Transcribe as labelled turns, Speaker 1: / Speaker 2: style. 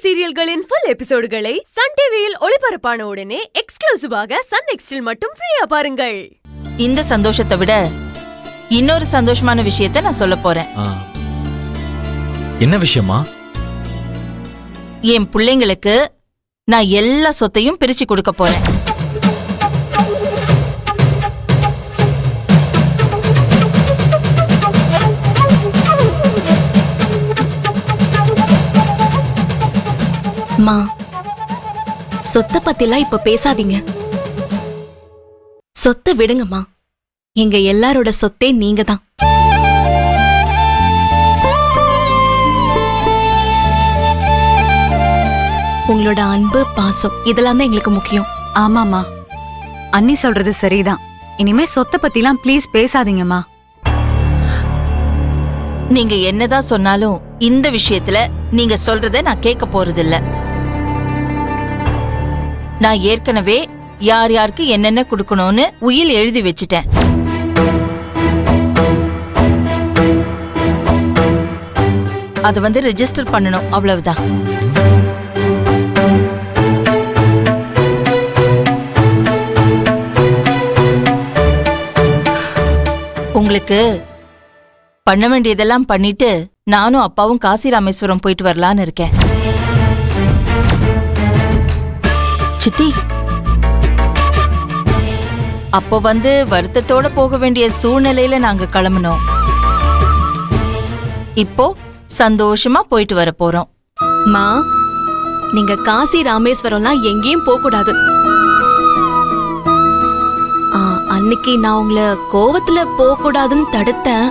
Speaker 1: சீரியல்களின் full எபிசோடுகளை Sun டிவியில் ஒளிபரப்பான உடனே எக்ஸ்க்ளூசிவாக சன் நெக்ஸ்டில் மட்டும் ஃப்ரீயா பாருங்கள்.
Speaker 2: இந்த சந்தோஷத்தை விட இன்னொரு சந்தோஷமான விஷயத்தை நான் சொல்ல போறேன்.
Speaker 3: என்ன விஷயமா?
Speaker 2: என் பிள்ளைங்களுக்கு நான் எல்லா சொத்தையும் பிரிச்சு கொடுக்க போறேன்.
Speaker 4: மா, சொத்தை பத்திலாம் இப்ப பேசாதீங்க. சொத்தை விடுங்கம்மா. எங்க எல்லாரோட சொத்தே நீங்க தான். உங்களோட அன்பு, பாசம் இதெல்லாம் தான் எங்களுக்கு முக்கியம்.
Speaker 5: ஆமாமா, அண்ணி சொல்றது சரிதான். இனிமே சொத்தை பத்திலாம் ப்ளீஸ் பேசாதீங்கம்மா.
Speaker 2: நீங்க என்னதான் சொன்னாலும் இந்த விஷயத்துல நீங்க சொல்றத நான் கேட்க போறதில்ல. நான் ஏற்கனவே யார் யாருக்கு என்னென்ன கொடுக்கணும்னு உயில் எழுதி வச்சிட்டேன். அத ரெஜிஸ்டர் பண்ணணும், அவ்வளவுதான். உங்களுக்கு பண்ண வேண்டியதெல்லாம் பண்ணிட்டு நானும் அப்பாவும் காசி ராமேஸ்வரம் போயிட்டு வரலான்னு இருக்கேன். சித்தி, அப்போ வருத்தத்தோட போக வேண்டிய சூழ்நிலையில நாங்க கிளம்பணும். இப்போ சந்தோஷமா போயிட்டு வர போறோம்.
Speaker 4: மா, நீங்க காசி ராமேஸ்வரம்லாம் எங்கேயும் போக கூடாது. அன்னைக்கு நான் உங்களை கோவத்துல போக கூடாதுன்னு தடுத்தேன்.